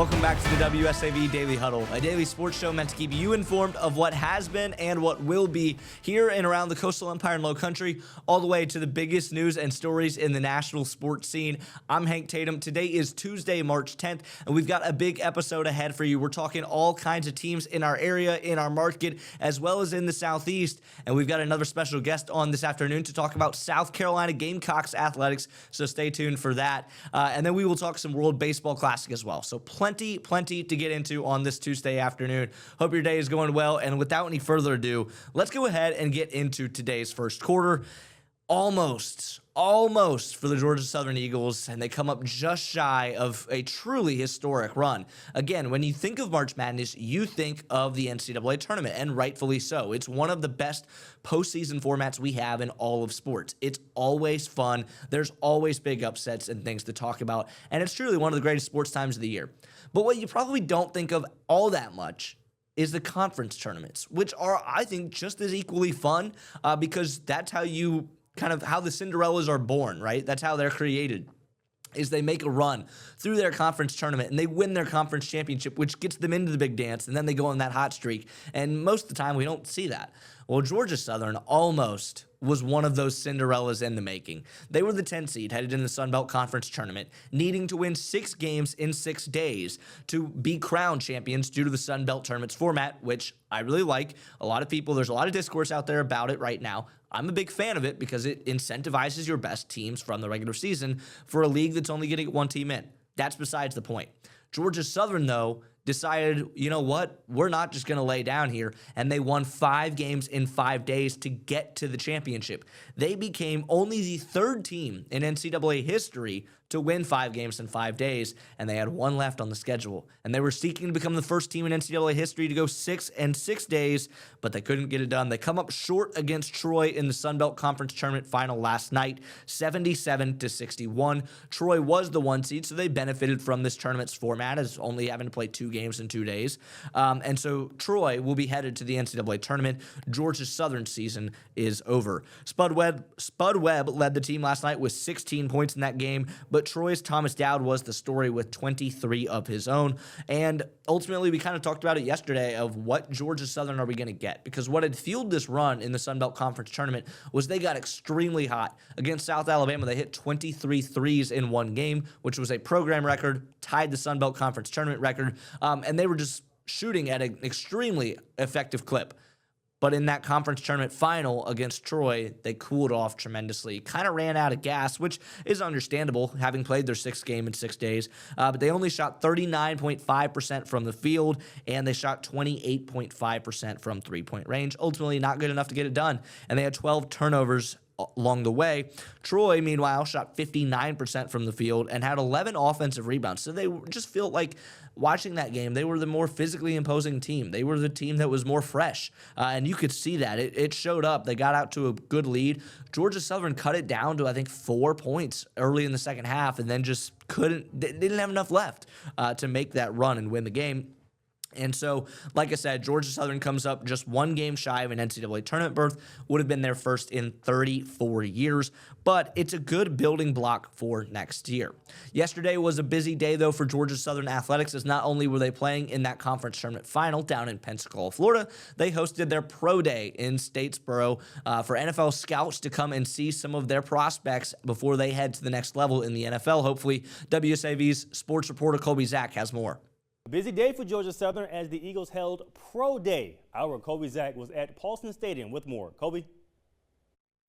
Welcome back to the WSAV Daily Huddle, a daily sports show meant to keep you informed of what has been and what will be here and around the coastal empire and low country, all the way to the biggest news and stories in the national sports scene. I'm Hank Tatum. Today is Tuesday, March 10th, and we've got a big episode ahead for you. We're talking all kinds of teams in our area, in our market, as well as in the Southeast, and we've got another special guest on this afternoon to talk about South Carolina Gamecocks athletics, so stay tuned for that. And then we will talk some World Baseball Classic as well. So plenty to get into on this Tuesday afternoon. Hope your day is going well, and without any further ado, let's go ahead and get into today's first quarter. Almost for the Georgia Southern Eagles, and they come up just shy of a truly historic run. Again, when you think of March Madness, you think of the NCAA tournament, and rightfully so. It's one of the best postseason formats we have in all of sports. It's always fun. There's always big upsets and things to talk about, and it's truly one of the greatest sports times of the year. But what you probably don't think of all that much is the conference tournaments, which are, I think, just as equally fun because that's how you kind of how the Cinderellas are born, right? That's how they're created, is they make a run through their conference tournament and they win their conference championship, which gets them into the big dance, and then they go on that hot streak. And most of the time, we don't see that. Well, Georgia Southern almost was one of those Cinderellas in the making. They were the 10 seed headed in the Sun Belt Conference tournament, needing to win 6 games in 6 days to be crowned champions due to the Sun Belt tournament's format, which I really like. A lot of people, there's a lot of discourse out there about it right now. I'm a big fan of it because it incentivizes your best teams from the regular season for a league that's only going to get one team in. That's besides the point. Georgia Southern, though, decided, you know what, we're not just going to lay down here, and they won 5 games in 5 days to get to the championship. They became only the 3rd team in NCAA history to win 5 games in 5 days, and they had 1 left on the schedule. And they were seeking to become the first team in NCAA history to go 6 in 6 days, but they couldn't get it done. They come up short against Troy in the Sun Belt Conference Tournament final last night, 77-61. Troy was the 1 seed, so they benefited from this tournament's format as only having to play 2 games in 2 days. And so Troy will be headed to the NCAA tournament. Georgia's Southern season is over. Spud Webb led the team last night with 16 points in that game, but Troy's Thomas Dowd was the story with 23 of his own. And ultimately, we kind of talked about it yesterday of what Georgia Southern are we going to get, because what had fueled this run in the Sun Belt Conference tournament was they got extremely hot. Against South Alabama, they hit 23 threes in 1 game, which was a program record, tied the Sun Belt Conference tournament record, and they were just shooting at an extremely effective clip. But in that conference tournament final against Troy, they cooled off tremendously, kind of ran out of gas, which is understandable, having played their 6th game in 6 days. But they only shot 39.5% from the field, and they shot 28.5% from three-point range. Ultimately, not good enough to get it done. And they had 12 turnovers along the way. Troy, meanwhile, shot 59% from the field and had 11 offensive rebounds. So they just feel like watching that game, they were the more physically imposing team. They were the team that was more fresh, and you could see that. It showed up. They got out to a good lead. Georgia Southern cut it down to, I think, 4 points early in the second half, and then just didn't have enough left to make that run and win the game. And so, like I said, Georgia Southern comes up just 1 game shy of an NCAA tournament berth. Would have been their first in 34 years, but it's a good building block for next year. Yesterday was a busy day, though, for Georgia Southern athletics, as not only were they playing in that conference tournament final down in Pensacola, Florida, they hosted their pro day in Statesboro for NFL scouts to come and see some of their prospects before they head to the next level in the NFL. Hopefully, WSAV's sports reporter Colby Zach has more. A busy day for Georgia Southern as the Eagles held Pro Day. Our Colby Zach was at Paulson Stadium with more. Colby?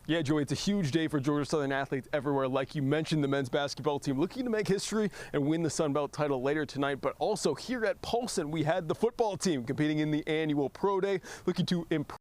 Yeah, Joey, it's a huge day for Georgia Southern athletes everywhere. Like you mentioned, the men's basketball team looking to make history and win the Sun Belt title later tonight. But also here at Paulson, we had the football team competing in the annual Pro Day, looking to improve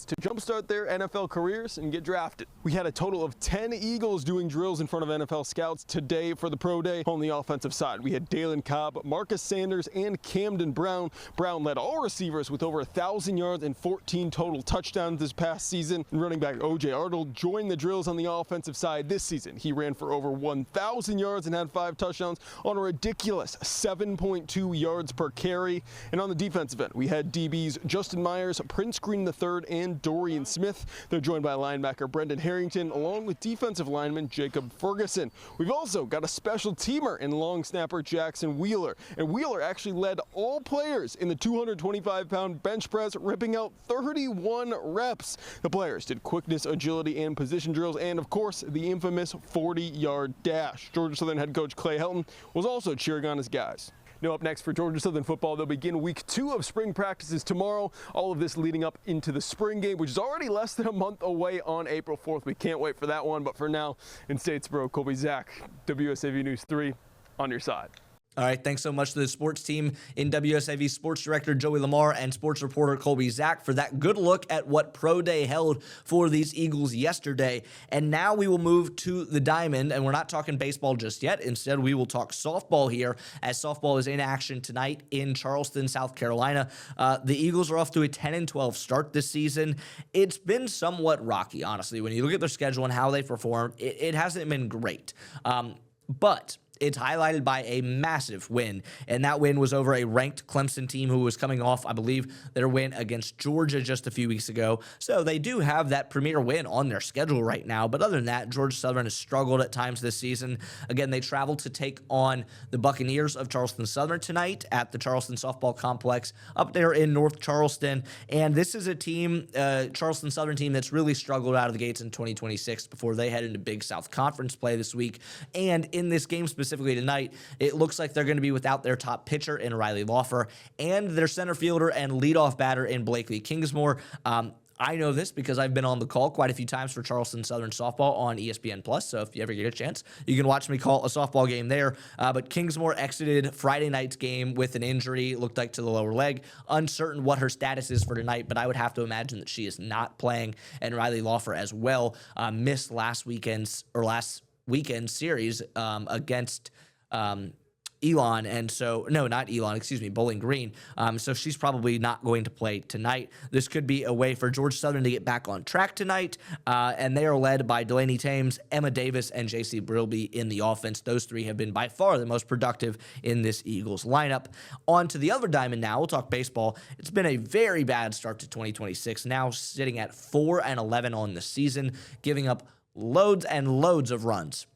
to jumpstart their NFL careers and get drafted. We had a total of 10 Eagles doing drills in front of NFL scouts today for the Pro Day. On the offensive side, we had Dalen Cobb, Marcus Sanders, and Camden Brown. Brown led all receivers with over 1,000 yards and 14 total touchdowns this past season. And running back O.J. Arnold joined the drills on the offensive side this season. He ran for over 1,000 yards and had 5 touchdowns on a ridiculous 7.2 yards per carry. And on the defensive end, we had DBs Justin Myers, Prince Green III, and and Dorian Smith. They're joined by linebacker Brendan Harrington, along with defensive lineman Jacob Ferguson. We've also got a special teamer in long snapper Jackson Wheeler. And Wheeler actually led all players in the 225-pound bench press, ripping out 31 reps. The players did quickness, agility, and position drills, and of course, the infamous 40-yard dash. Georgia Southern head coach Clay Helton was also cheering on his guys. Now up next for Georgia Southern football, they'll begin week 2 of spring practices tomorrow. All of this leading up into the spring game, which is already less than a month away on April 4th. We can't wait for that one. But for now, in Statesboro, Colby Zach, WSAV News 3, on your side. All right, thanks so much to the sports team in WSAV, sports director Joey Lamar and sports reporter Colby Zach for that good look at what Pro Day held for these Eagles yesterday. And now we will move to the diamond, and we're not talking baseball just yet. Instead, we will talk softball here, as softball is in action tonight in Charleston, South Carolina. The Eagles are off to a 10-12 start this season. It's been somewhat rocky, honestly. When you look at their schedule and how they perform, it hasn't been great. But it's highlighted by a massive win, and that win was over a ranked Clemson team who was coming off, I believe, their win against Georgia just a few weeks ago. So they do have that premier win on their schedule right now, but other than that, Georgia Southern has struggled at times this season. Again, they travel to take on the Buccaneers of Charleston Southern tonight at the Charleston Softball Complex up there in North Charleston, and this is a team, Charleston Southern team, that's really struggled out of the gates in 2026 before they head into Big South Conference play this week. And in this game specifically tonight, it looks like they're going to be without their top pitcher in Riley Lawfer and their center fielder and leadoff batter in Blakely Kingsmore. I know this because I've been on the call quite a few times for Charleston Southern softball on ESPN+, so if you ever get a chance, you can watch me call a softball game there. But Kingsmore exited Friday night's game with an injury, looked like to the lower leg. Uncertain what her status is for tonight, but I would have to imagine that she is not playing, and Riley Lawfer as well missed last weekend's series against Elon, and so, no, not Elon, excuse me, Bowling Green. So she's probably not going to play tonight. This could be a way for Georgia Southern to get back on track tonight, and they are led by Delaney Thames, Emma Davis, and J.C. Brilby in the offense. Those three have been by far the most productive in this Eagles lineup. On to the other diamond now. We'll talk baseball. It's been a very bad start to 2026, now sitting at 4-11 on the season, giving up loads and loads of runs.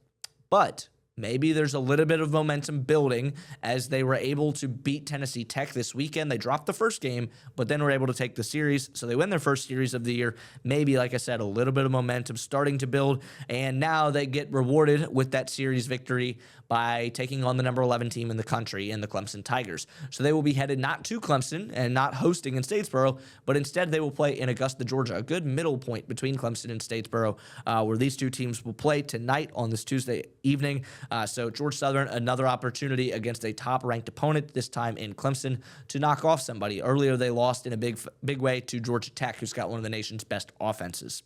But maybe there's a little bit of momentum building as they were able to beat Tennessee Tech this weekend. They dropped the first game, but then were able to take the series. So they win their first series of the year. Maybe, like I said, a little bit of momentum starting to build. And now they get rewarded with that series victory by taking on the number 11 team in the country in the Clemson Tigers. So they will be headed not to Clemson and not hosting in Statesboro, but instead they will play in Augusta, Georgia, a good middle point between Clemson and Statesboro, where these two teams will play tonight on this Tuesday evening. So Georgia Southern, another opportunity against a top-ranked opponent, this time in Clemson, to knock off somebody. Earlier, they lost in a big way to Georgia Tech, who's got one of the nation's best offenses.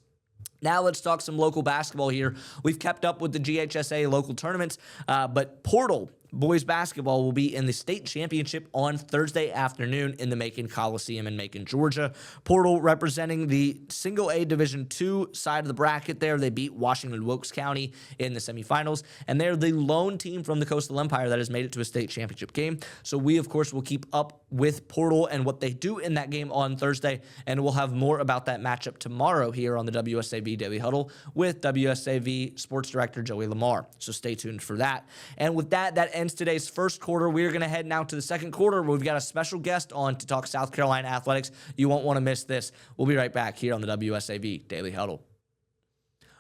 Now let's talk some local basketball here. We've kept up with the GHSA local tournaments, but Portal boys basketball will be in the state championship on Thursday afternoon in the Macon Coliseum in Macon, Georgia. Portal representing the single A Division II side of the bracket there. They beat Washington-Wilkes County in the semifinals, and they're the lone team from the Coastal Empire that has made it to a state championship game. So we, of course, will keep up with Portal and what they do in that game on Thursday, and we'll have more about that matchup tomorrow here on the WSAV Daily Huddle with WSAV Sports Director Joey Lamar. So stay tuned for that. And with that, that ends today's first quarter. We're going to head now to the second quarter, where we've got a special guest on to talk South Carolina athletics. You won't want to miss this. We'll be right back here on the WSAV Daily Huddle.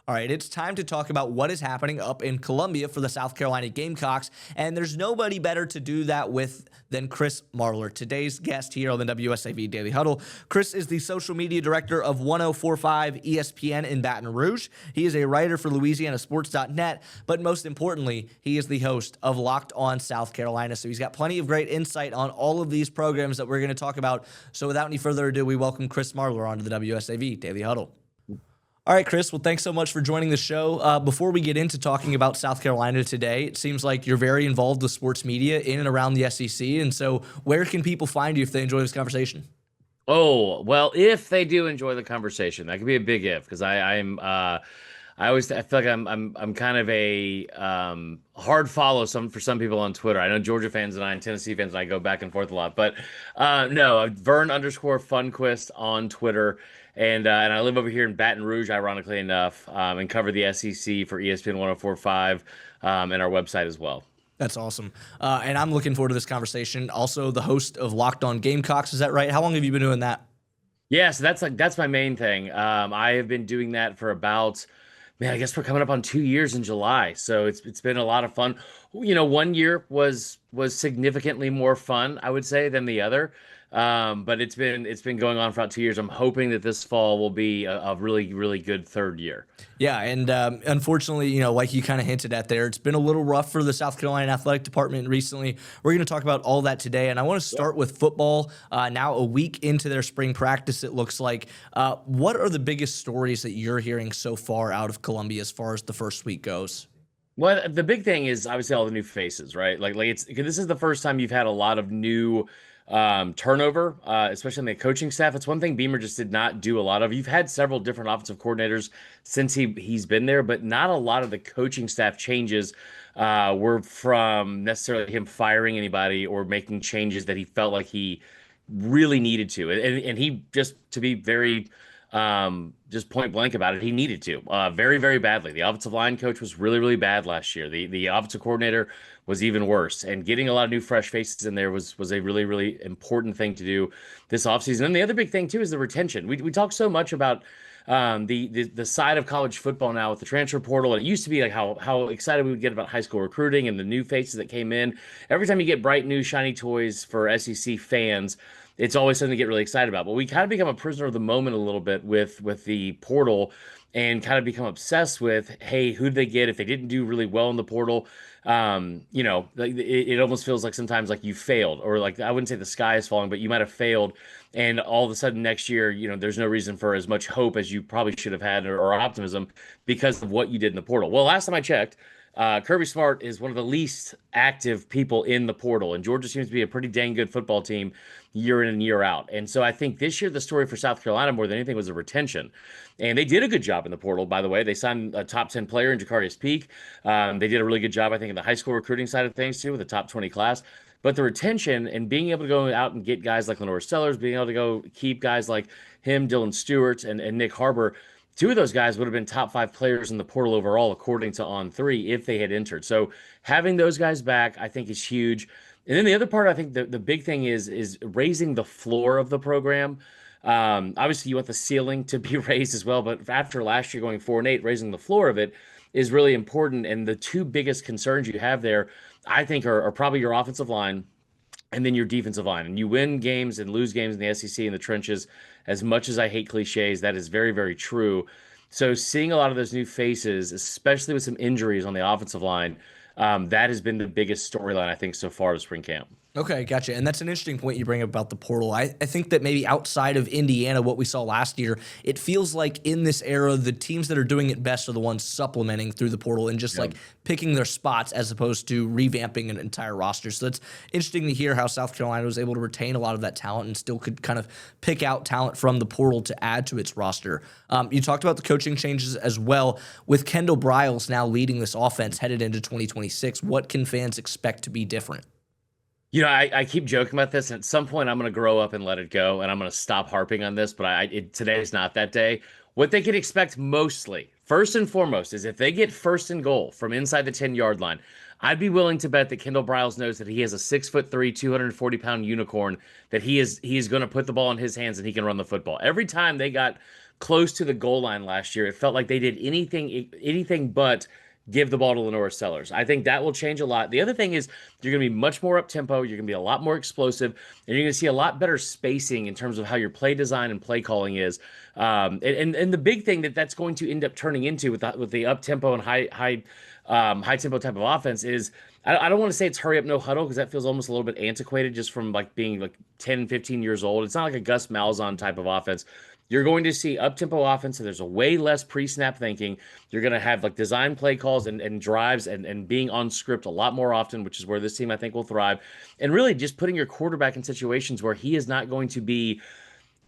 All right, it's time to talk about what is happening up in Columbia for the South Carolina Gamecocks, and there's nobody better to do that with than Chris Marler, today's guest here on the WSAV Daily Huddle. Chris is the social media director of 104.5 ESPN in Baton Rouge. He is a writer for LouisianaSports.net, but most importantly, he is the host of Locked On South Carolina, so he's got plenty of great insight on all of these programs that we're going to talk about. So without any further ado, we welcome Chris Marler onto the WSAV Daily Huddle. All right, Chris. Well, thanks so much for joining the show. Before we get into talking about South Carolina today, it seems like you're very involved with sports media in and around the SEC. And so where can people find you if they enjoy this conversation? Oh, well, if they do enjoy the conversation, that could be a big if, because I feel like I'm kind of a hard follow for some people on Twitter. I know Georgia fans and Tennessee fans and I go back and forth a lot, but no, Vern _Funquist on Twitter. And I live over here in Baton Rouge, ironically enough, and cover the SEC for ESPN 104.5 and our website as well. That's awesome. And I'm looking forward to this conversation. Also, the host of Locked On Gamecocks, is that right? How long have you been doing that? Yeah, so that's my main thing. I have been doing that for about, man, I guess we're coming up on 2 years in July. So it's been a lot of fun. You know, one year was significantly more fun, I would say, than the other. But it's been going on for about 2 years. I'm hoping that this fall will be a really, really good third year. Yeah, and unfortunately, you know, like you kind of hinted at there, it's been a little rough for the South Carolina Athletic Department recently. We're going to talk about all that today, and I want to start with football. Now a week into their spring practice, it looks like. What are the biggest stories that you're hearing so far out of Columbia as far as the first week goes? Well, the big thing is obviously all the new faces, right? Like this is the first time you've had a lot of new turnover, especially in the coaching staff. It's one thing Beamer just did not do a lot of. You've had several different offensive coordinators since he's been there, but not a lot of the coaching staff changes were from necessarily him firing anybody or making changes that he felt like he really needed to. And he, just to be very just point blank about it, he needed to very, very badly. The offensive line coach was really, really bad last year. The offensive coordinator was even worse. And getting a lot of new fresh faces in there was a really, really important thing to do this offseason. And the other big thing too is the retention. We talk so much about the side of college football now with the transfer portal. And it used to be like how excited we would get about high school recruiting and the new faces that came in. Every time you get bright new shiny toys for SEC fans, it's always something to get really excited about. But we kind of become a prisoner of the moment a little bit with the portal, and kind of become obsessed with, hey, who did they get if they didn't do really well in the portal? You know, it almost feels like sometimes like you failed, or like, I wouldn't say the sky is falling, but you might have failed. And all of a sudden next year, you know, there's no reason for as much hope as you probably should have had, or optimism, because of what you did in the portal. Well, last time I checked, Kirby Smart is one of the least active people in the portal, and Georgia seems to be a pretty dang good football team year in and year out. And so I think this year the story for South Carolina more than anything was the retention. And they did a good job in the portal, by the way. They signed a top 10 player in Jacarius Peak. They did a really good job, I think, in the high school recruiting side of things too, with a top 20 class. But the retention and being able to go out and get guys like Lenore Sellers, being able to go keep guys like him, Dylan Stewart, and Nick Harbor. Two of those guys would have been top 5 players in the portal overall, according to On3, if they had entered. So having those guys back, I think, is huge. And then the other part, I think the big thing is raising the floor of the program. Obviously, you want the ceiling to be raised as well, but after last year going 4-8, raising the floor of it is really important. And the two biggest concerns you have there, I think, are probably your offensive line and then your defensive line. And you win games and lose games in the SEC in the trenches. As much as I hate cliches, that is very, very true. So seeing a lot of those new faces, especially with some injuries on the offensive line, that has been the biggest storyline, I think, so far of spring camp. Okay, gotcha. And that's an interesting point you bring up about the portal. I think that maybe outside of Indiana, what we saw last year, it feels like in this era, the teams that are doing it best are the ones supplementing through the portal and just like picking their spots as opposed to revamping an entire roster. So that's interesting to hear how South Carolina was able to retain a lot of that talent and still could kind of pick out talent from the portal to add to its roster. You talked about the coaching changes as well. With Kendall Briles now leading this offense headed into 2026, what can fans expect to be different? You know, I keep joking about this, and at some point I'm going to grow up and let it go, and I'm going to stop harping on this, but today is not that day. What they can expect mostly, first and foremost, is if they get first and goal from inside the 10-yard line, I'd be willing to bet that Kendall Briles knows that he has a 6'3", 240-pound unicorn, that he is going to put the ball in his hands and he can run the football. Every time they got close to the goal line last year, it felt like they did anything but give the ball to Lenore Sellers. I think that will change a lot. The other thing is you're going to be much more up-tempo. You're going to be a lot more explosive, and you're going to see a lot better spacing in terms of how your play design and play calling is. And the big thing that's going to end up turning into with the up-tempo and high-tempo type of offense is, I don't want to say it's hurry up, no huddle, because that feels almost a little bit antiquated just from like being like 10, 15 years old. It's not like a Gus Malzahn type of offense. You're going to see up-tempo offense, so there's a way less pre-snap thinking. You're going to have like design play calls and drives and being on script a lot more often, which is where this team, I think, will thrive. And really just putting your quarterback in situations where he is not going to be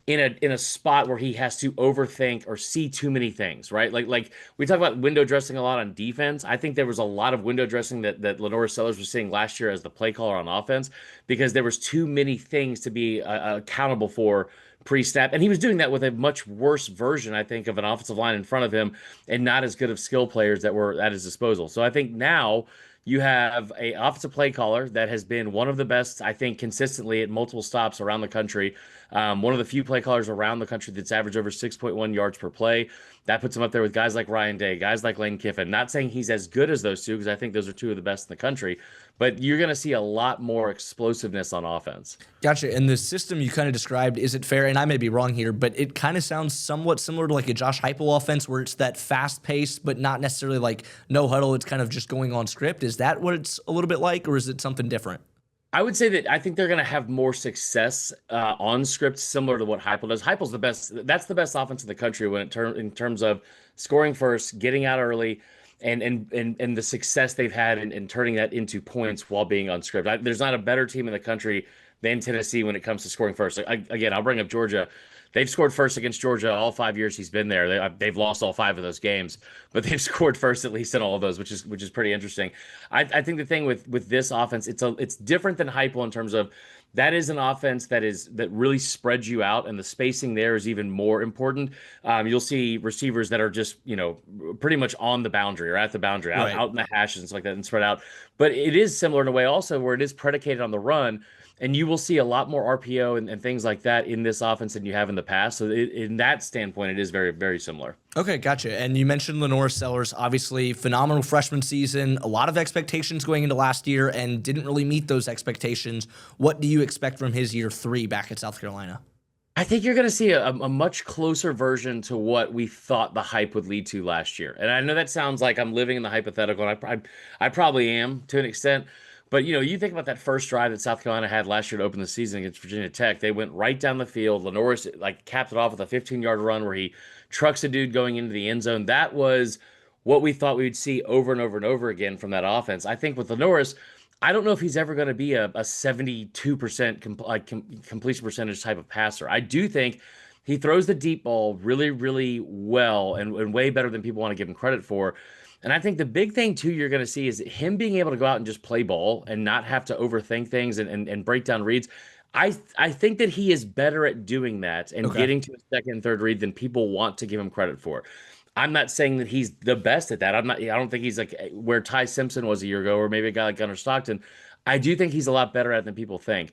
in a spot where he has to overthink or see too many things, right? Like we talk about window dressing a lot on defense. I think there was a lot of window dressing that Lenore Sellers was seeing last year as the play caller on offense, because there was too many things to be accountable for pre-snap. And he was doing that with a much worse version, I think, of an offensive line in front of him and not as good of skill players that were at his disposal. So I think now you have a offensive play caller that has been one of the best, I think, consistently at multiple stops around the country. One of the few play callers around the country that's averaged over 6.1 yards per play. That puts him up there with guys like Ryan Day, guys like Lane Kiffin. Not saying he's as good as those two, because I think those are two of the best in the country, but you're going to see a lot more explosiveness on offense. Gotcha. And the system you kind of described, is it fair? And I may be wrong here, but it kind of sounds somewhat similar to like a Josh Heupel offense, where it's that fast pace, but not necessarily like no huddle. It's kind of just going on script. Is that what it's a little bit like, or is it something different? I would say that I think they're going to have more success on script, similar to what Heupel does. Heupel's the best. That's the best offense in the country when in terms of scoring first, getting out early, and the success they've had in turning that into points while being on script. There's not a better team in the country than Tennessee when it comes to scoring first. Again, I'll bring up Georgia. They've scored first against Georgia all 5 years he's been there. They've lost all 5 of those games, but they've scored first at least in all of those, which is pretty interesting. I think the thing with this offense, it's different than Heupel in terms of that is an offense that really spreads you out, and the spacing there is even more important. You'll see receivers that are just pretty much on the boundary or at the boundary, out in the hashes and stuff like that, and spread out. But it is similar in a way also where it is predicated on the run. And you will see a lot more RPO and things like that in this offense than you have in the past. So in that standpoint, it is very, very similar. Okay, gotcha. And you mentioned Lenora Sellers, obviously phenomenal freshman season, a lot of expectations going into last year, and didn't really meet those expectations. What do you expect from his year 3 back at South Carolina? I think you're going to see a much closer version to what we thought the hype would lead to last year. And I know that sounds like I'm living in the hypothetical, and I probably am to an extent. But, you think about that first drive that South Carolina had last year to open the season against Virginia Tech. They went right down the field. Lenoris capped it off with a 15-yard run where he trucks a dude going into the end zone. That was what we thought we would see over and over and over again from that offense. I think with Lenoris, I don't know if he's ever going to be a 72% completion percentage type of passer. I do think he throws the deep ball really, really well and way better than people want to give him credit for. And I think the big thing, too, you're going to see is him being able to go out and just play ball and not have to overthink things and break down reads. I think that he is better at doing that and getting to a second and third read than people want to give him credit for. I'm not saying that he's the best at that. I don't think he's like where Ty Simpson was a year ago, or maybe a guy like Gunnar Stockton. I do think he's a lot better at it than people think.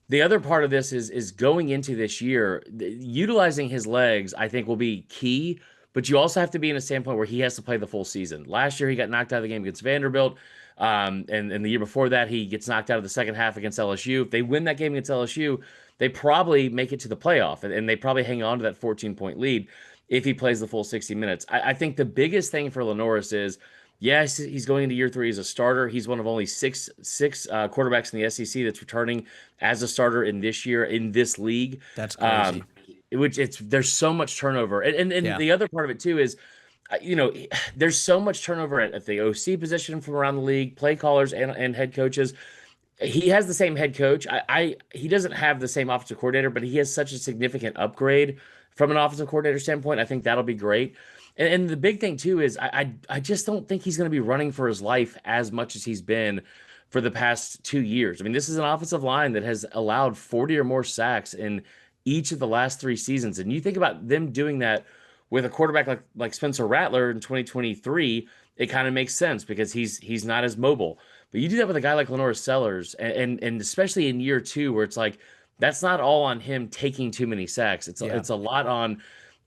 The other part of this is going into this year, utilizing his legs, I think, will be key. But you also have to be in a standpoint where he has to play the full season. Last year, he got knocked out of the game against Vanderbilt. And the year before that, he gets knocked out of the second half against LSU. If they win that game against LSU, they probably make it to the playoff. And they probably hang on to that 14-point lead if he plays the full 60 minutes. I think the biggest thing for Lenoris is, yes, he's going into year 3 as a starter. He's one of only six quarterbacks in the SEC that's returning as a starter in this year in this league. That's crazy. There's so much turnover. And the other part of it too is, there's so much turnover at the OC position from around the league, play callers and head coaches. He has the same head coach. He doesn't have the same offensive coordinator, but he has such a significant upgrade from an offensive coordinator standpoint. I think that'll be great. And the big thing too is I just don't think he's going to be running for his life as much as he's been for the past 2 years. I mean, this is an offensive line that has allowed 40 or more sacks in each of the last 3 seasons. And you think about them doing that with a quarterback like Spencer Rattler in 2023, it kind of makes sense because he's not as mobile. But you do that with a guy like Lenora Sellers, and especially in year 2, where it's like, that's not all on him taking too many sacks. It's a lot on,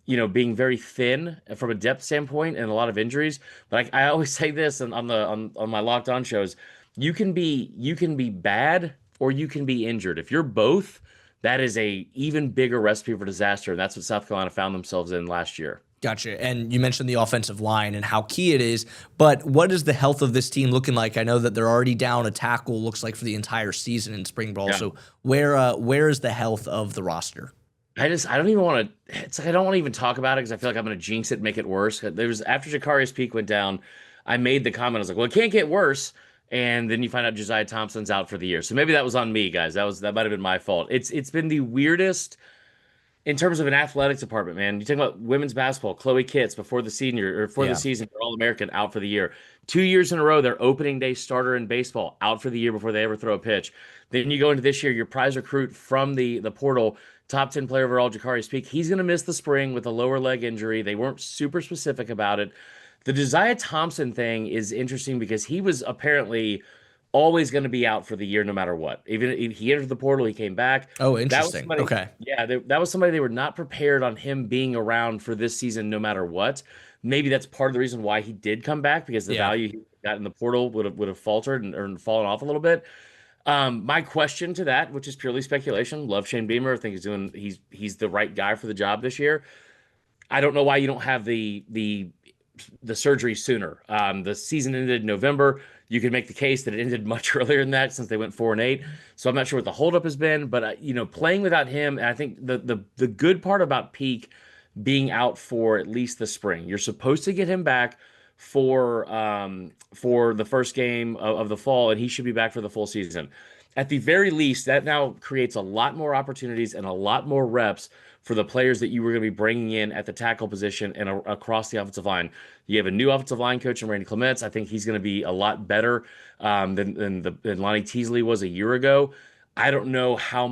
being very thin from a depth standpoint and a lot of injuries. But I always say this on my Locked On shows, you can be bad or you can be injured. If you're both, that is a even bigger recipe for disaster. And that's what South Carolina found themselves in last year. Gotcha. And you mentioned the offensive line and how key it is, but what is the health of this team looking like? I know that they're already down a tackle, looks like, for the entire season in spring ball. Yeah. So where is the health of the roster? I don't even want to. It's like I don't want to even talk about it because I feel like I'm going to jinx it, and make it worse. There was after Jakarius Peak went down, I made the comment. I was like, well, it can't get worse. And then you find out Josiah Thompson's out for the year. So maybe that was on me, guys. That might have been my fault. It's been the weirdest in terms of an athletics department, man. You talk about women's basketball, Chloe Kitts before the season, the season, they're All-American, out for the year. 2 years in a row, their opening day starter in baseball, out for the year before they ever throw a pitch. Then you go into this year, your prize recruit from the portal top 10 player overall, Jakari's Peak. He's going to miss the spring with a lower leg injury. They weren't super specific about it. The Josiah Thompson thing is interesting because he was apparently always going to be out for the year no matter what. Even if he entered the portal, he came back. Oh, That was interesting. somebody, Okay. yeah, that was somebody they were not prepared on him being around for this season no matter what. Maybe that's part of the reason why he did come back, because the value he got in the portal would have faltered or fallen off a little bit. My question to that, which is purely speculation, love Shane Beamer. I think he's the right guy for the job this year. I don't know why you don't have the surgery sooner. The season ended in November. You could make the case that it ended much earlier than that since they went 4-8. So I'm not sure what the holdup has been, but playing without him, and I think the good part about Peak being out for at least the spring, you're supposed to get him back for the first game of the fall, and he should be back for the full season. At the very least, that now creates a lot more opportunities and a lot more reps for the players that you were going to be bringing in at the tackle position and across the offensive line. You have a new offensive line coach in Randy Clements. I think he's going to be a lot better than Lonnie Teasley was a year ago. I don't know how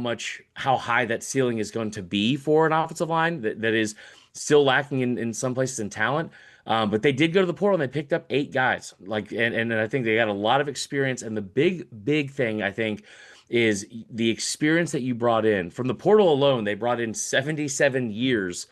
high that ceiling is going to be for an offensive line that is still lacking in some places in talent. But they did go to the portal and they picked up 8 guys. And I think they got a lot of experience. And the big thing, I think, is the experience that you brought in. From the portal alone, they brought in 77 years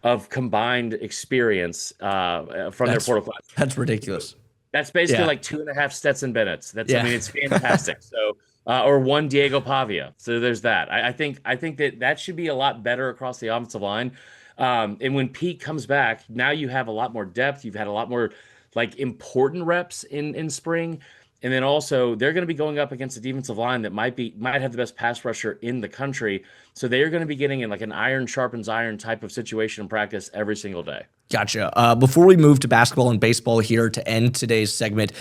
of combined experience from their portal class. That's ridiculous. That's basically like 2.5 Stetson Bennett's. I mean, it's fantastic. So, or 1 Diego Pavia. So there's that. I think that should be a lot better across the offensive line. And when Pete comes back, now you have a lot more depth. You've had a lot more important reps in spring. And then also they're going to be going up against a defensive line that might have the best pass rusher in the country. So they're going to be getting in an iron sharpens iron type of situation in practice every single day. Gotcha. Before we move to basketball and baseball here to end today's segment,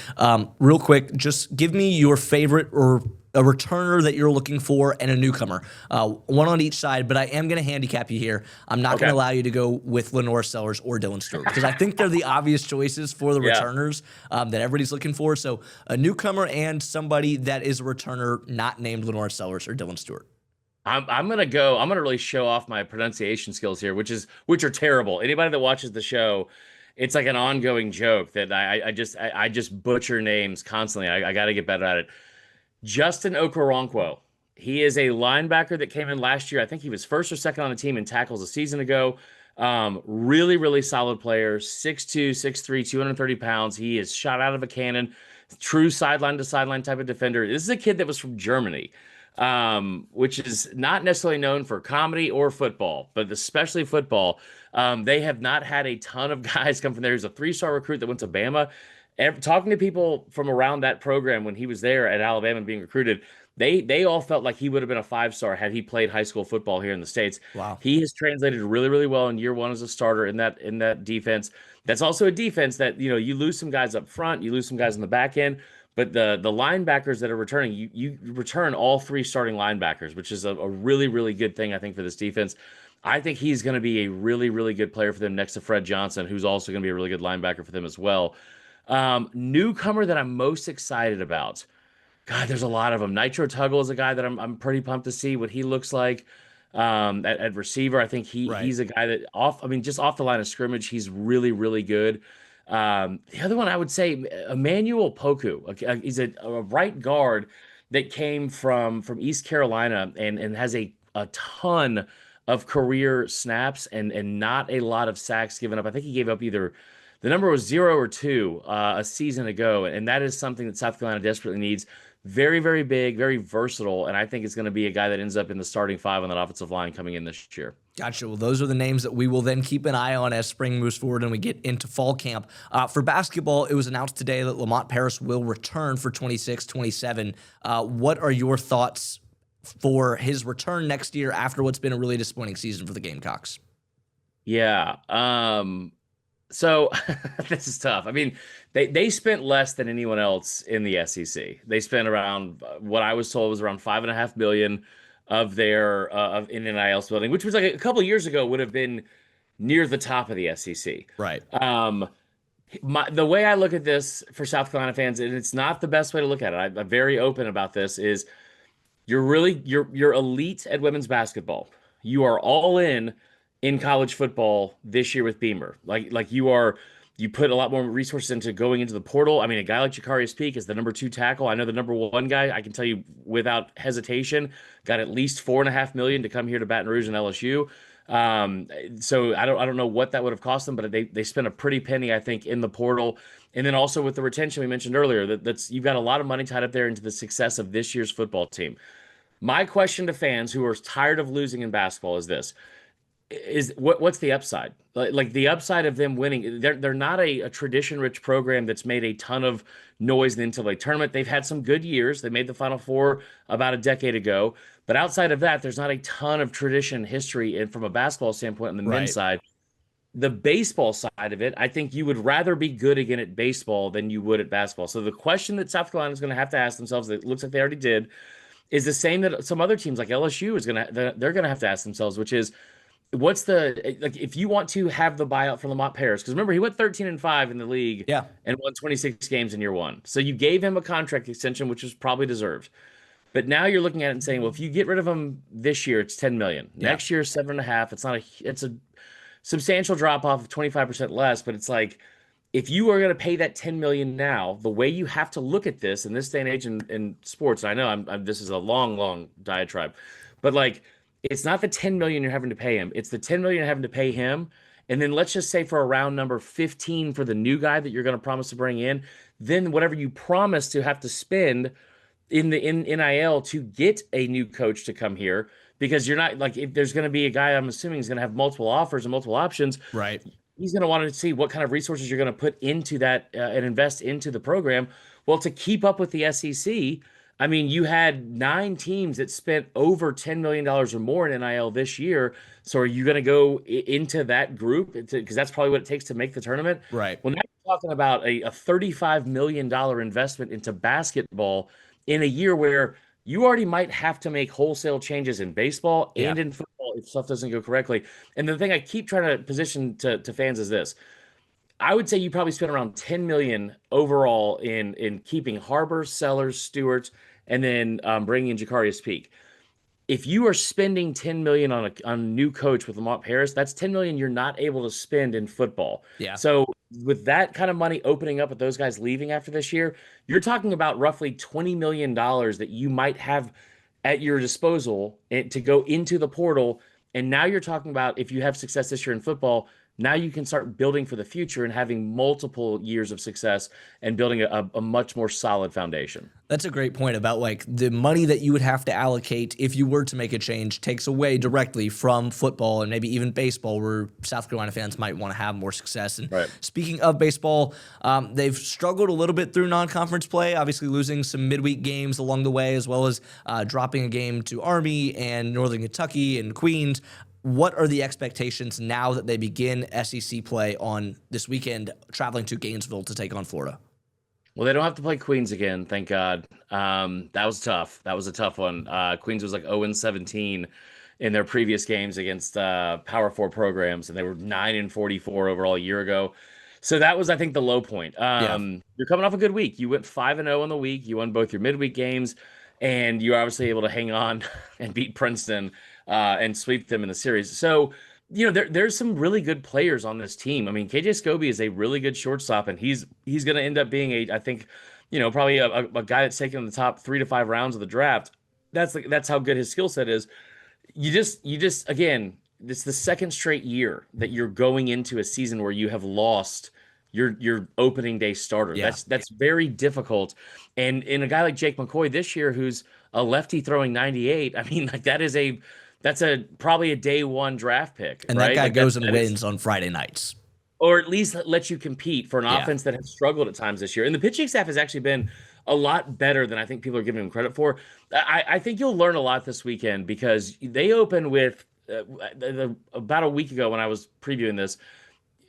real quick, just give me your favorite or a returner that you're looking for and a newcomer. One on each side, but I am going to handicap you here. I'm not going to allow you to go with Lenore Sellers or Dylan Stewart because I think they're the obvious choices for the returners that everybody's looking for. So a newcomer and somebody that is a returner not named Lenore Sellers or Dylan Stewart. I'm gonna really show off my pronunciation skills here, which are terrible. Anybody that watches the show, it's like an ongoing joke that I just butcher names constantly. I got to get better at it. Justin Okoronkwo. He is a linebacker that came in last year. I think he was first or second on the team in tackles a season ago. Really, really solid player. 6'2", 6'3", 230 pounds. He is shot out of a cannon. True sideline to sideline type of defender. This is a kid that was from Germany. Which is not necessarily known for comedy or football, but especially football. They have not had a ton of guys come from there. He's a 3-star recruit that went to Bama. Talking to people from around that program when he was there at Alabama being recruited, they all felt like he would have been a 5-star had he played high school football here in the States. Wow. He has translated really, really well in year 1 as a starter in that defense. That's also a defense that, you lose some guys up front, you lose some guys in the back end. But the linebackers that are returning, you return all 3 starting linebackers, which is a really, really good thing, I think, for this defense. I think he's going to be a really, really good player for them next to Fred Johnson, who's also going to be a really good linebacker for them as well. Newcomer that I'm most excited about. God, there's a lot of them. Nitro Tuggle is a guy that I'm pretty pumped to see what he looks like at receiver. I think he's a guy that just off the line of scrimmage, he's really, really good. The other one I would say, Emmanuel Poku. He's a right guard that came from East Carolina and has a ton of career snaps and not a lot of sacks given up. I think he gave up either the number was 0 or 2 a season ago, and that is something that South Carolina desperately needs. Very, very big, very versatile, and I think it's going to be a guy that ends up in the starting 5 on that offensive line coming in this year. Gotcha. Well, those are the names that we will then keep an eye on as spring moves forward and we get into fall camp. For basketball, it was announced today that Lamont Paris will return for 26-27. What are your thoughts for his return next year after what's been a really disappointing season for the Gamecocks? Yeah. So this is tough. I mean, they spent less than anyone else in the SEC. They spent around what I was told was around $5.5 million of their in NIL spending, which was like a couple of years ago would have been near the top of the SEC. Right. The way I look at this for South Carolina fans, and it's not the best way to look at it. I'm very open about this. Is you're elite at women's basketball. you are all in college football this year with Beamer. Like you put a lot more resources into going into the portal. I mean, a guy like Jakarius Peak is the #2 tackle. I know the #1 guy, I can tell you without hesitation, got at least $4.5 million to come here to Baton Rouge and LSU. So I don't know what that would have cost them, but they spent a pretty penny, I think, in the portal. And then also with the retention we mentioned earlier, that's you've got a lot of money tied up there into the success of this year's football team. My question to fans who are tired of losing in basketball is this: what's the upside? Like the upside of them winning? They're not a tradition-rich program that's made a ton of noise in the NCAA tournament. They've had some good years. They made the Final Four about a decade ago. But outside of that, there's not a ton of tradition history and from a basketball standpoint on the men's side. The baseball side of it, I think you would rather be good again at baseball than you would at basketball. So the question that South Carolina is going to have to ask themselves, that looks like they already did, is the same that some other teams like LSU they're going to have to ask themselves, which is, what's the, like, if you want to have the buyout from Lamont Paris, because remember, he went 13-5 in the league and won 26 games in year one. So you gave him a contract extension, which was probably deserved. But now you're looking at it and saying, well, if you get rid of him this year, it's $10 million. Next year, 7.5. It's a substantial drop off of 25% less. But it's like, if you are going to pay that $10 million now, the way you have to look at this in this day and age in sports, and I know this is a long diatribe, but like, it's not the $10 million you're having to pay him. It's the $10 million you're having to pay him. And then let's just say for a round number 15 for the new guy that you're going to promise to bring in, then whatever you promise to have to spend in NIL to get a new coach to come here, because you're not, like, if there's going to be a guy, I'm assuming is going to have multiple offers and multiple options. Right. He's going to want to see what kind of resources you're going to put into that and invest into the program. Well, to keep up with the SEC, I mean, you had 9 teams that spent over $10 million or more in NIL this year. So are you going to go into that group? Because that's probably what it takes to make the tournament. Right. Well, now you're talking about a $35 million investment into basketball in a year where you already might have to make wholesale changes in baseball and in football if stuff doesn't go correctly. And the thing I keep trying to position to fans is this: I would say you probably spent around $10 million overall in keeping Harbor, Sellers, Stewart, and then bringing in Jakarius Peak. If you are spending $10 million on a new coach with Lamont Paris, that's $10 million you're not able to spend in football. Yeah. So with that kind of money opening up with those guys leaving after this year, you're talking about roughly $20 million that you might have at your disposal to go into the portal. And now you're talking about, if you have success this year in football, now you can start building for the future and having multiple years of success and building a much more solid foundation. That's a great point about, like, the money that you would have to allocate if you were to make a change takes away directly from football and maybe even baseball, where South Carolina fans might want to have more success. And speaking of baseball, they've struggled a little bit through non-conference play, obviously losing some midweek games along the way, as well as dropping a game to Army and Northern Kentucky and Queens. What are the expectations now that they begin SEC play on this weekend, traveling to Gainesville to take on Florida? Well, they don't have to play Queens again, thank God. That was tough. That was a tough one. Queens was like 0-17 in their previous games against Power 4 programs, and they were 9-44 overall a year ago. So that was, I think, the low point. You're coming off a good week. You went 5-0 in the week. You won both your midweek games, and you were obviously able to hang on and beat Princeton and sweep them in the series. So, you know, there's some really good players on this team. I mean, KJ Scobie is a really good shortstop, and he's going to end up being I think, you know, probably a guy that's taken in the top 3 to 5 rounds of the draft. That's how good his skill set is. You just again, it's the second straight year that you're going into a season where you have lost your opening day starter. Yeah. That's very difficult. And in a guy like Jake McCoy this year, who's a lefty throwing 98, I mean, like, that's probably a day 1 draft pick. And right? that guy like goes and wins on Friday nights. Or at least lets you compete for an offense that has struggled at times this year. And the pitching staff has actually been a lot better than I think people are giving him credit for. I think you'll learn a lot this weekend, because they open with about a week ago when I was previewing this,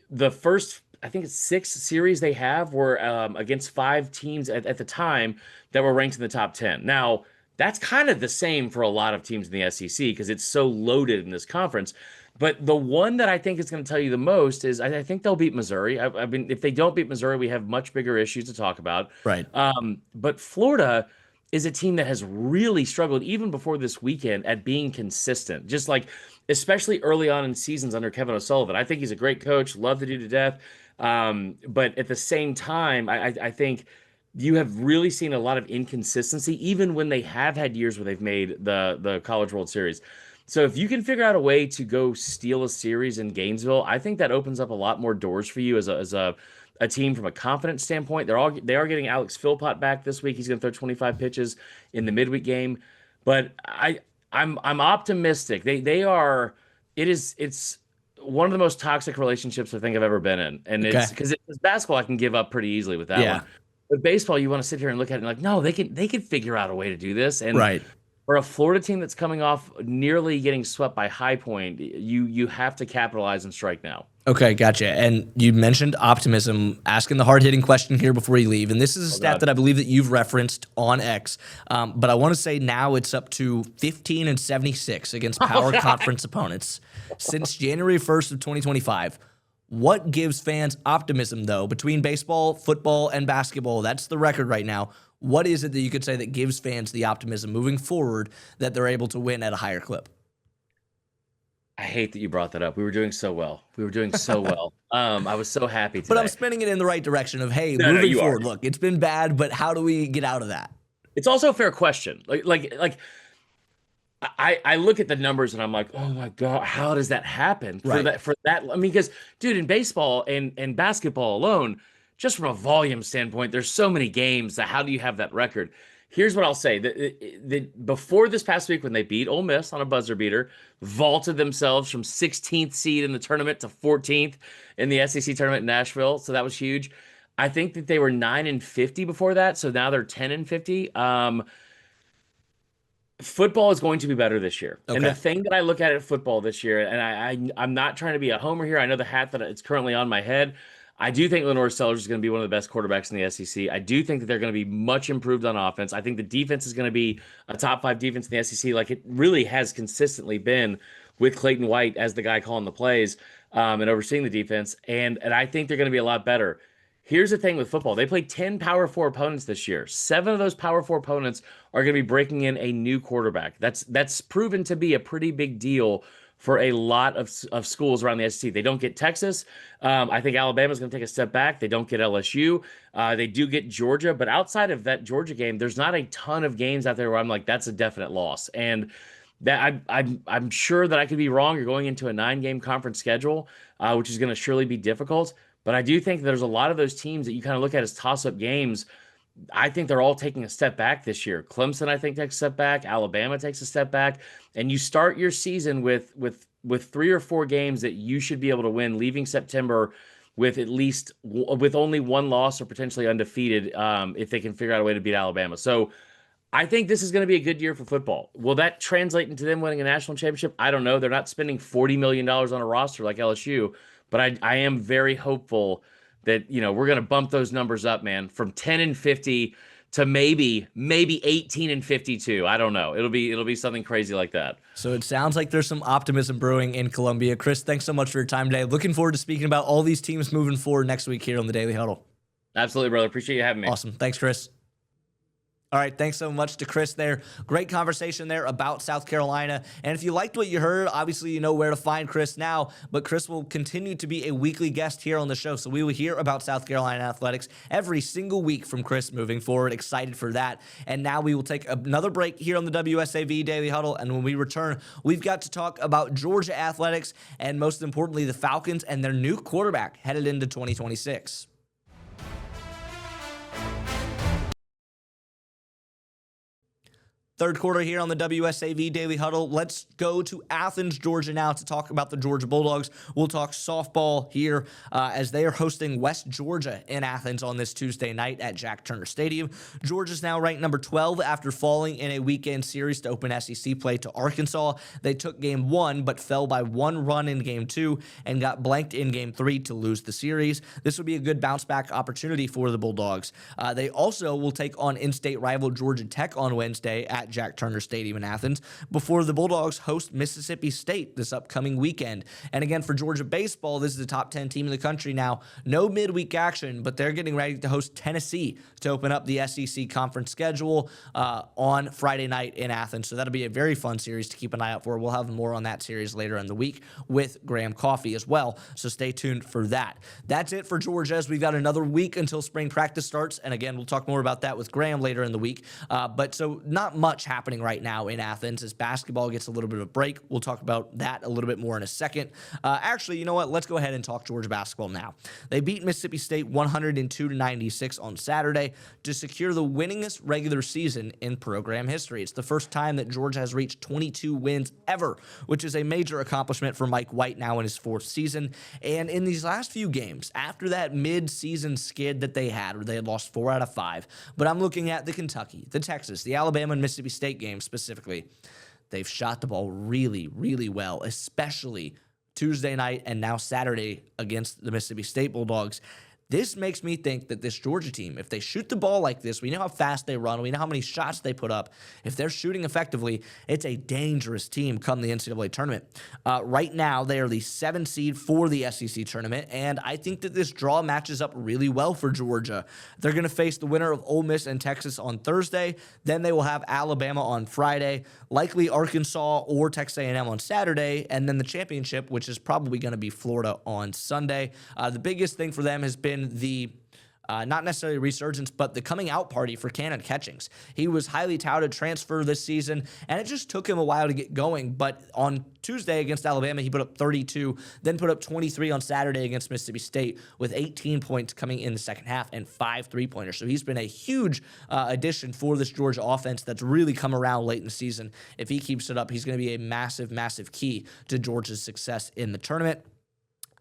the first, I think it's 6 series they have were against 5 teams at the time that were ranked in the top 10. Now, that's kind of the same for a lot of teams in the SEC because it's so loaded in this conference. But the one that I think is going to tell you the most is I think they'll beat Missouri. I mean, if they don't beat Missouri, we have much bigger issues to talk about. Right. But Florida is a team that has really struggled even before this weekend at being consistent. Just like especially early on in seasons under Kevin O'Sullivan. I think he's a great coach, love the dude to death. But at the same time, I think you have really seen a lot of inconsistency, even when they have had years where they've made the College World Series. So if you can figure out a way to go steal a series in Gainesville, I think that opens up a lot more doors for you as a team from a confidence standpoint. They are getting Alex Philpott back this week. He's going to throw 25 pitches in the midweek game, but I'm optimistic. It's one of the most toxic relationships I think I've ever been in, and it's because it's basketball I can give up pretty easily with that one. But baseball, you want to sit here and look at it and like, no, they can figure out a way to do this. And for a Florida team that's coming off nearly getting swept by High Point, you have to capitalize and strike now. Okay, gotcha. And you mentioned optimism, asking the hard-hitting question here before you leave. And this is a stat that I believe that you've referenced on X. But I want to say now it's up to 15-76 against power conference opponents since January 1st of 2025. What gives fans optimism, though, between baseball, football, and basketball? That's the record right now. What is it that you could say that gives fans the optimism moving forward that they're able to win at a higher clip? I hate that you brought that up. We were doing so well. I was so happy today. But I'm spinning it in the right direction of, hey, moving forward, look, it's been bad, but how do we get out of that? It's also a fair question. I look at the numbers and I'm like, oh my God, how does that happen? For that, I mean, because dude, in baseball and basketball alone, just from a volume standpoint, there's so many games that how do you have that record? Here's what I'll say. Before this past week when they beat Ole Miss on a buzzer beater, vaulted themselves from 16th seed in the tournament to 14th in the SEC tournament in Nashville. So that was huge. I think that they were 9-50 before that. So now they're 10-50. Football is going to be better this year. Okay. And the thing that I look at football this year, and I'm not trying to be a homer here. I know the hat that it's currently on my head. I do think Lenore Sellers is going to be one of the best quarterbacks in the SEC. I do think that they're going to be much improved on offense. I think the defense is going to be a top 5 defense in the SEC, like it really has consistently been with Clayton White as the guy calling the plays and overseeing the defense. And I think they're going to be a lot better. Here's the thing with football. They played 10 Power 4 opponents this year. 7 of those Power 4 opponents are going to be breaking in a new quarterback. That's proven to be a pretty big deal for a lot of schools around the SEC. They don't get Texas. I think Alabama's going to take a step back. They don't get LSU. They do get Georgia. But outside of that Georgia game, there's not a ton of games out there where I'm like, that's a definite loss. And that I'm sure that I could be wrong. You're going into a 9-game conference schedule, which is going to surely be difficult. But I do think there's a lot of those teams that you kind of look at as toss-up games. I think they're all taking a step back this year. Clemson, I think, takes a step back. Alabama takes a step back. And you start your season with 3 or 4 games that you should be able to win, leaving September with only 1 loss or potentially undefeated if they can figure out a way to beat Alabama. So I think this is going to be a good year for football. Will that translate into them winning a national championship? I don't know. They're not spending $40 million on a roster like LSU, but I am very hopeful that, we're going to bump those numbers up, man, from 10-50 to maybe 18-52. I don't know. It'll be something crazy like that. So it sounds like there's some optimism brewing in Columbia. Chris, thanks so much for your time today. Looking forward to speaking about all these teams moving forward next week here on the Daily Huddle. Absolutely, brother. Appreciate you having me. Awesome. Thanks, Chris. All right, thanks so much to Chris there. Great conversation there about South Carolina. And if you liked what you heard, obviously you know where to find Chris now, but Chris will continue to be a weekly guest here on the show. So we will hear about South Carolina athletics every single week from Chris moving forward. Excited for that. And now we will take another break here on the WSAV Daily Huddle. And when we return, we've got to talk about Georgia athletics and most importantly, the Falcons and their new quarterback headed into 2026. Third quarter here on the WSAV Daily Huddle. Let's go to Athens, Georgia now to talk about the Georgia Bulldogs. We'll talk softball here as they are hosting West Georgia in Athens on this Tuesday night at Jack Turner Stadium. Georgia's now ranked number 12 after falling in a weekend series to open SEC play to Arkansas. They took game 1 but fell by 1 run in game 2 and got blanked in game 3 to lose the series. This would be a good bounce back opportunity for the Bulldogs. They also will take on in-state rival Georgia Tech on Wednesday at at Jack Turner Stadium in Athens before the Bulldogs host Mississippi State this upcoming weekend. And again, for Georgia baseball, this is the top 10 team in the country now. No midweek action, but they're getting ready to host Tennessee to open up the SEC conference schedule on Friday night in Athens. So that'll be a very fun series to keep an eye out for. We'll have more on that series later in the week with Graham Coffey as well. So stay tuned for that. That's it for Georgia, as we've got another week until spring practice starts. And again, we'll talk more about that with Graham later in the week. But so not much happening right now in Athens as basketball gets a little bit of a break. We'll talk about that a little bit more in a second. Actually, you know what? Let's go ahead and talk Georgia basketball now. They beat Mississippi State 102-96 on Saturday to secure the winningest regular season in program history. It's the first time that Georgia has reached 22 wins ever, which is a major accomplishment for Mike White now in his fourth season. And in these last few games, after that mid-season skid that they had, where they had lost 4 out of 5, but I'm looking at the Kentucky, the Texas, the Alabama, and Mississippi State games specifically, they've shot the ball really, really well, especially Tuesday night and now Saturday against the Mississippi State Bulldogs. This makes me think that this Georgia team, if they shoot the ball like this, we know how fast they run, we know how many shots they put up. If they're shooting effectively, it's a dangerous team come the NCAA tournament. Right now, they are the 7th seed for the SEC tournament, and I think that this draw matches up really well for Georgia. They're going to face the winner of Ole Miss and Texas on Thursday. Then they will have Alabama on Friday, likely Arkansas or Texas A&M on Saturday, and then the championship, which is probably going to be Florida on Sunday. The biggest thing for them has been the not necessarily resurgence, but the coming out party for Cannon Catchings. He was highly touted transfer this season, and it just took him a while to get going. But on Tuesday against Alabama, he put up 32, then put up 23 on Saturday against Mississippi State with 18 points coming in the second half and 5 3-pointers. So he's been a huge addition for this Georgia offense that's really come around late in the season. If he keeps it up, he's going to be a massive, massive key to Georgia's success in the tournament.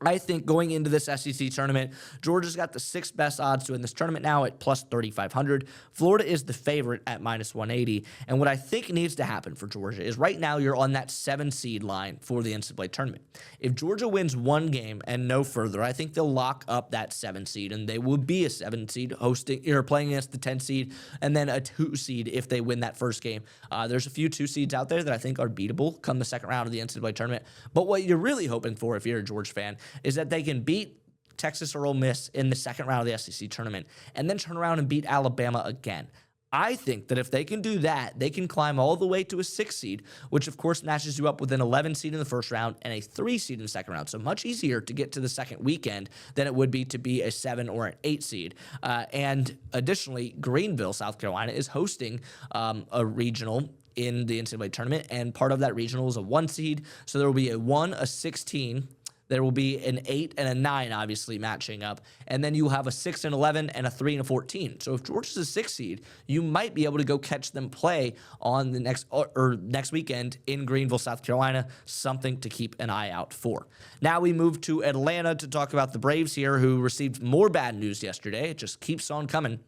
I think going into this SEC tournament, Georgia's got the 6th best odds to win this tournament now at plus 3,500. Florida is the favorite at minus 180. And what I think needs to happen for Georgia is right now you're on that 7 seed line for the NCAA tournament. If Georgia wins one game and no further, I think they'll lock up that 7 seed, and they will be a 7 seed hosting or playing against the 10 seed, and then a 2 seed if they win that first game. There's a few 2 seeds out there that I think are beatable come the second round of the NCAA tournament. But what you're really hoping for, if you're a Georgia fan, is that they can beat Texas or Ole Miss in the second round of the SEC tournament and then turn around and beat Alabama again. I think that if they can do that, they can climb all the way to a 6 seed, which of course matches you up with an 11 seed in the first round and a 3 seed in the second round. So much easier to get to the second weekend than it would be to be a 7 or an 8 seed. And additionally, Greenville, South Carolina is hosting a regional in the NCAA tournament, and part of that regional is a 1 seed. So there will be a 1, a 16, there will be an 8 and a 9, obviously, matching up. And then you'll have a 6 and 11 and a 3 and a 14. So if Georgia's a 6 seed, you might be able to go catch them play on the next weekend in Greenville, South Carolina. Something to keep an eye out for. Now we move to Atlanta to talk about the Braves here, who received more bad news yesterday. It just keeps on coming.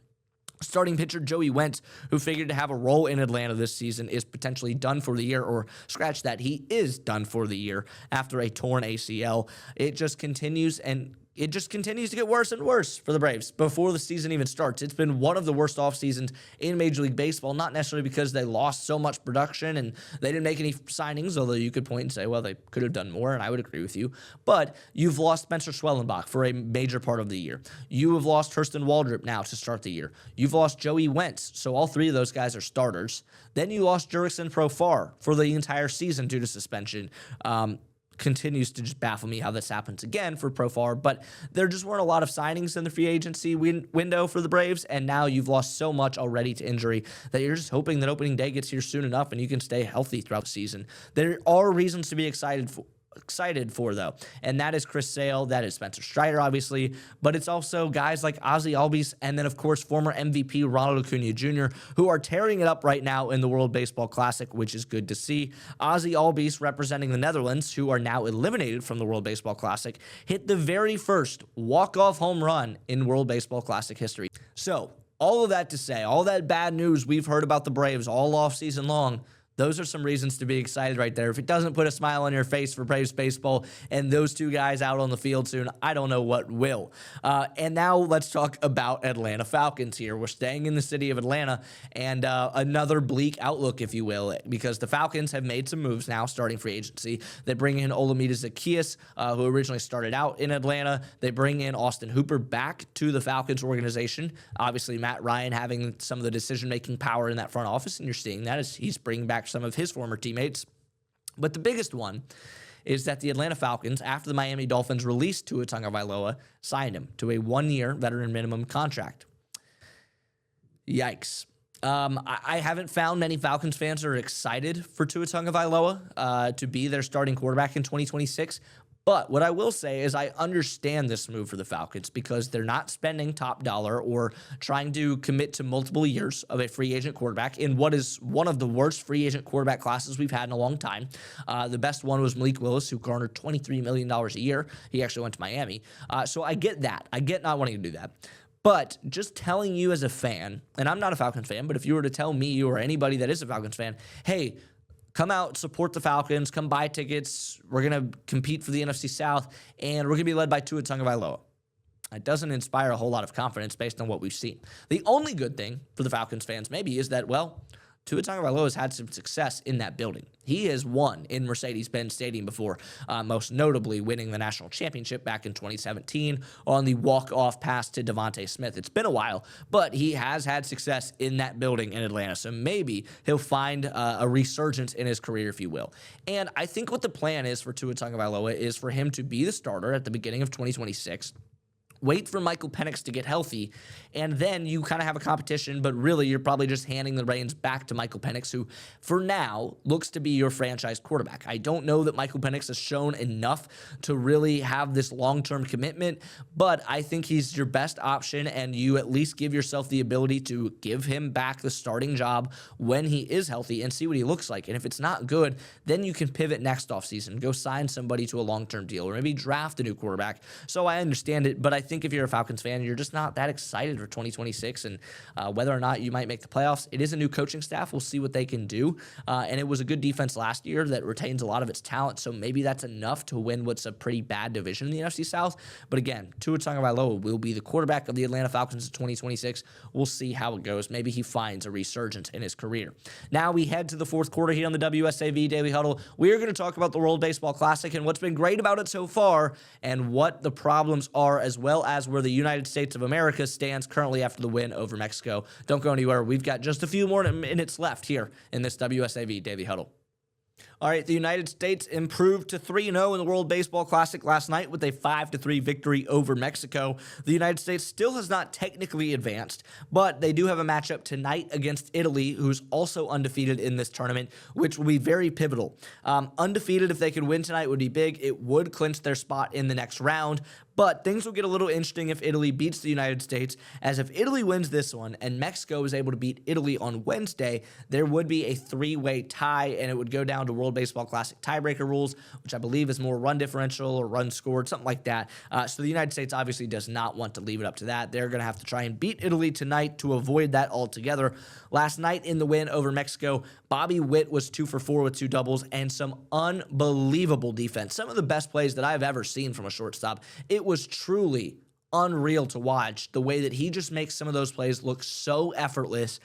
Starting pitcher Joey Wentz, who figured to have a role in Atlanta this season, is potentially done for the year, or scratch that, he is done for the year after a torn ACL. It just continues to get worse and worse for the Braves before the season even starts. It's been one of the worst off seasons in Major League Baseball, not necessarily because they lost so much production and they didn't make any signings, although you could point and say, well, they could have done more, and I would agree with you. But you've lost Spencer Schwellenbach for a major part of the year. You have lost Hurston Waldrop now to start the year. You've lost Joey Wentz, so all 3 of those guys are starters. Then you lost Jurickson Profar for the entire season due to suspension. Continues to just baffle me how this happens again for Profar, but there just weren't a lot of signings in the free agency window for the Braves, and now you've lost so much already to injury that you're just hoping that opening day gets here soon enough and you can stay healthy throughout the season. There are reasons to be excited for, though, and that is Chris Sale, that is Spencer Strider, obviously, but it's also guys like Ozzie Albies, and then, of course, former MVP Ronald Acuna Jr., who are tearing it up right now in the World Baseball Classic, which is good to see. Ozzie Albies, representing the Netherlands, who are now eliminated from the World Baseball Classic, hit the very first walk-off home run in World Baseball Classic history. So, all of that to say, all that bad news we've heard about the Braves all off season long, Those are some reasons to be excited right there. If it doesn't put a smile on your face for Braves baseball and those two guys out on the field soon, I don't know what will. And now let's talk about Atlanta Falcons here. We're staying in the city of Atlanta, and another bleak outlook, if you will, because the Falcons have made some moves now starting free agency. They bring in Olamide Zaccheaus, who originally started out in Atlanta. They bring in Austin Hooper back to the Falcons organization. Obviously, Matt Ryan having some of the decision-making power in that front office, and you're seeing that as he's bringing back some of his former teammates. But the biggest one is that the Atlanta Falcons, after the Miami Dolphins released Tua Tagovailoa, signed him to a one-year veteran minimum contract. Yikes. I haven't found many Falcons fans that are excited for Tua Tagovailoa to be their starting quarterback in 2026. But what I will say is I understand this move for the Falcons because they're not spending top dollar or trying to commit to multiple years of a free agent quarterback in what is one of the worst free agent quarterback classes we've had in a long time. The best one was Malik Willis, who garnered $23 million a year. He actually went to Miami. So I get that. I get not wanting to do that. But just telling you as a fan, and I'm not a Falcons fan, but if you were to tell me or anybody that is a Falcons fan, hey, come out, support the Falcons, come buy tickets. We're going to compete for the NFC South, and we're going to be led by Tua Tagovailoa. It doesn't inspire a whole lot of confidence based on what we've seen. The only good thing for the Falcons fans maybe is that, well, Tua Tagovailoa has had some success in that building. He has won in Mercedes-Benz Stadium before, most notably winning the national championship back in 2017 on the walk-off pass to Devontae Smith. It's been a while, but he has had success in that building in Atlanta, so maybe he'll find a resurgence in his career, if you will. And I think what the plan is for Tua Tagovailoa is for him to be the starter at the beginning of 2026, wait for Michael Penix to get healthy, and then you kind of have a competition, but really you're probably just handing the reins back to Michael Penix, who for now looks to be your franchise quarterback. I don't know that Michael Penix has shown enough to really have this long-term commitment, but I think he's your best option, and you at least give yourself the ability to give him back the starting job when he is healthy and see what he looks like. And if it's not good, then you can pivot next offseason, go sign somebody to a long-term deal, or maybe draft a new quarterback. So I understand it, but I think if you're a Falcons fan, you're just not that excited for 2026 and whether or not you might make the playoffs. It is a new coaching staff. We'll see what they can do. And it was a good defense last year that retains a lot of its talent, so maybe that's enough to win what's a pretty bad division in the NFC South. But again, Tua Tagovailoa will be the quarterback of the Atlanta Falcons in 2026. We'll see how it goes. Maybe he finds a resurgence in his career. Now we head to the fourth quarter here on the WSAV Daily Huddle. We are going to talk about the World Baseball Classic and what's been great about it so far and what the problems are, as well as where the United States of America stands currently after the win over Mexico. Don't go anywhere. We've got just a few more minutes left here in this WSAV Daily Huddle. All right, the United States improved to 3-0 in the World Baseball Classic last night with a 5-3 victory over Mexico. The United States still has not technically advanced, but they do have a matchup tonight against Italy, who's also undefeated in this tournament, which will be very pivotal. Undefeated, if they could win tonight, would be big. It would clinch their spot in the next round. But things will get a little interesting if Italy beats the United States, as if Italy wins this one and Mexico is able to beat Italy on Wednesday, there would be a three-way tie, and it would go down to World Baseball Classic tiebreaker rules, which I believe is more run differential or run scored, something like that. So the United States obviously does not want to leave it up to that. They're going to have to try and beat Italy tonight to avoid that altogether. Last night in the win over Mexico, Bobby Witt was 2 for 4 with 2 doubles and some unbelievable defense. Some of the best plays that I've ever seen from a shortstop. It was truly unreal to watch the way that he just makes some of those plays look so effortless.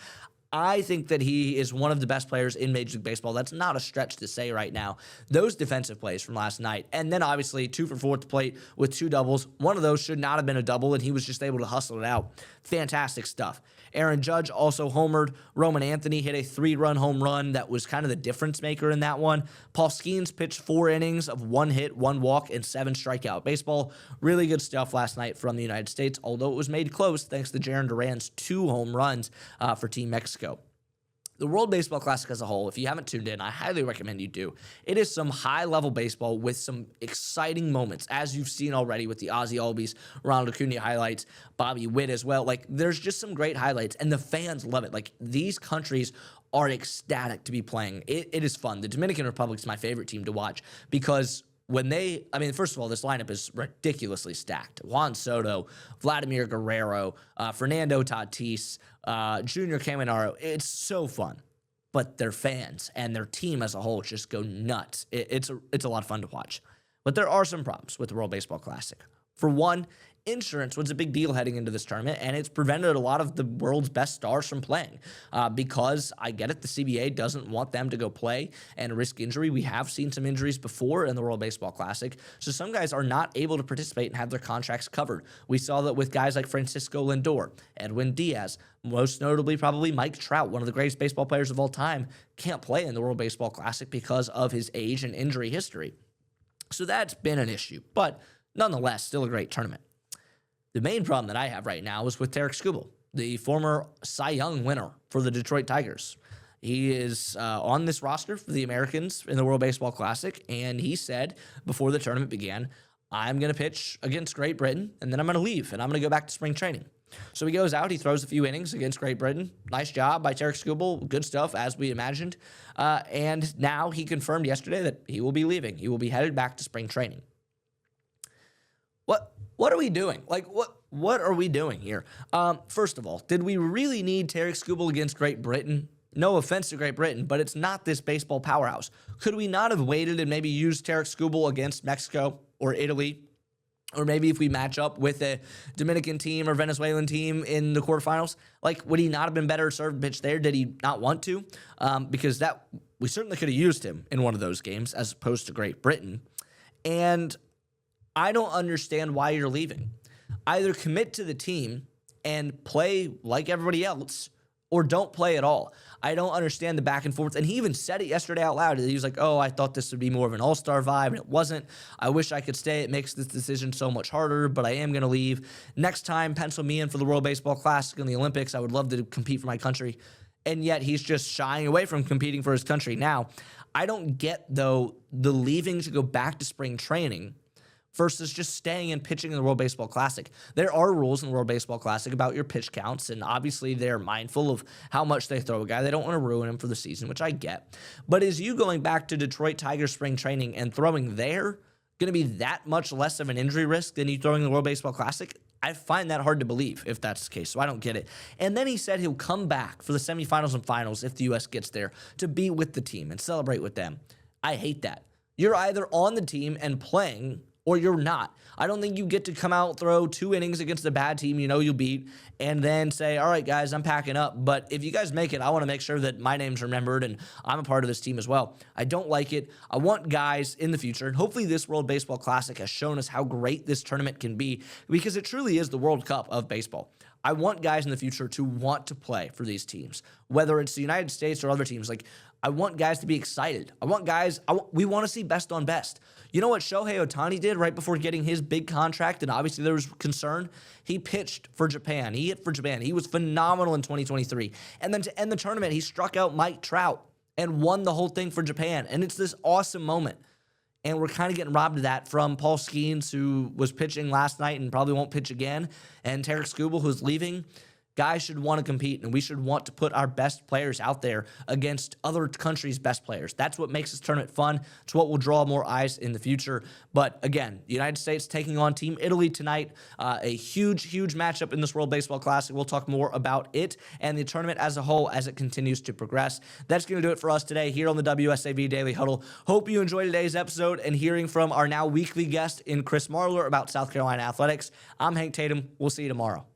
I think that he is one of the best players in Major League Baseball. That's not a stretch to say right now. Those defensive plays from last night, and then obviously 2 for 4 at the plate with 2 doubles. One of those should not have been a double, and he was just able to hustle it out. Fantastic stuff. Aaron Judge also homered. Roman Anthony hit a 3-run home run that was kind of the difference maker in that one. Paul Skeens pitched 4 innings of 1 hit, 1 walk, and 7 strikeout baseball. Really good stuff last night from the United States, although it was made close thanks to Jarren Duran's 2 home runs for Team Mexico. The World Baseball Classic as a whole, if you haven't tuned in, I highly recommend you do. It is some high-level baseball with some exciting moments, as you've seen already with the Ozzie Albies, Ronald Acuna highlights, Bobby Witt as well. Like, there's just some great highlights, and the fans love it. Like, these countries are ecstatic to be playing. It is fun. The Dominican Republic is my favorite team to watch because first of all, this lineup is ridiculously stacked. Juan Soto, Vladimir Guerrero, Fernando Tatis, Junior Caminero. It's so fun. but their fans and their team as a whole just go nuts. It's a lot of fun to watch. But there are some problems with the World Baseball Classic. For one, insurance was a big deal heading into this tournament, and it's prevented a lot of the world's best stars from playing because I get it, the CBA doesn't want them to go play and risk injury. We have seen some injuries before in the World Baseball Classic, so some guys are not able to participate and have their contracts covered. We saw that with guys like Francisco Lindor, Edwin Diaz, most notably probably Mike Trout, one of the greatest baseball players of all time, can't play in the World Baseball Classic because of his age and injury history. So that's been an issue, but nonetheless, still a great tournament. The main problem that I have right now is with Tarik Skubal, the former Cy Young winner for the Detroit Tigers. He is on this roster for the Americans in the World Baseball Classic, and he said before the tournament began, I'm going to pitch against Great Britain, and then I'm going to leave, and I'm going to go back to spring training. So he goes out, he throws a few innings against Great Britain. Nice job by Tarik Skubal, good stuff, as we imagined. And now he confirmed yesterday that he will be leaving. He will be headed back to spring training. What are we doing? Like, what are we doing here? First of all, did we really need Tarik Skubal against Great Britain? No offense to Great Britain, but it's not this baseball powerhouse. Could we not have waited and maybe used Tarik Skubal against Mexico or Italy? Or maybe if we match up with a Dominican team or Venezuelan team in the quarterfinals, like, would he not have been better served pitch there? Did he not want to? Because we certainly could have used him in one of those games as opposed to Great Britain. And I don't understand why you're leaving. Either commit to the team and play like everybody else, or don't play at all. I don't understand the back and forth. And he even said it yesterday out loud. He was like, I thought this would be more of an all-star vibe, and it wasn't. I wish I could stay. It makes this decision so much harder, but I am going to leave. Next time, pencil me in for the World Baseball Classic and the Olympics. I would love to compete for my country. And yet he's just shying away from competing for his country. Now, I don't get, though, the leaving to go back to spring training versus just staying and pitching in the World Baseball Classic. There are rules in the World Baseball Classic about your pitch counts, and obviously they're mindful of how much they throw a guy. They don't want to ruin him for the season, which I get. But is you going back to Detroit Tigers spring training and throwing there going to be that much less of an injury risk than you throwing in the World Baseball Classic? I find that hard to believe if that's the case, so I don't get it. And then he said he'll come back for the semifinals and finals if the U.S. gets there to be with the team and celebrate with them. I hate that. You're either on the team and playing, or you're not. I don't think you get to come out, throw 2 innings against a bad team you know you'll beat, and then say, all right, guys, I'm packing up. But if you guys make it, I want to make sure that my name's remembered and I'm a part of this team as well. I don't like it. I want guys in the future, and hopefully this World Baseball Classic has shown us how great this tournament can be, because it truly is the World Cup of baseball. I want guys in the future to want to play for these teams, whether it's the United States or other teams. Like, I want guys to be excited. We want to see best on best. You know what Shohei Ohtani did right before getting his big contract, and obviously there was concern? He pitched for Japan. He hit for Japan. He was phenomenal in 2023. And then to end the tournament, he struck out Mike Trout and won the whole thing for Japan. And it's this awesome moment. And we're kind of getting robbed of that from Paul Skeens, who was pitching last night and probably won't pitch again, and Tarik Skubal, who's leaving. Guys should want to compete, and we should want to put our best players out there against other countries' best players. That's what makes this tournament fun. It's what will draw more eyes in the future. But again, the United States taking on Team Italy tonight. A huge, huge matchup in this World Baseball Classic. We'll talk more about it and the tournament as a whole as it continues to progress. That's going to do it for us today here on the WSAV Daily Huddle. Hope you enjoyed today's episode and hearing from our now weekly guest in Chris Marler about South Carolina athletics. I'm Hank Tatum. We'll see you tomorrow.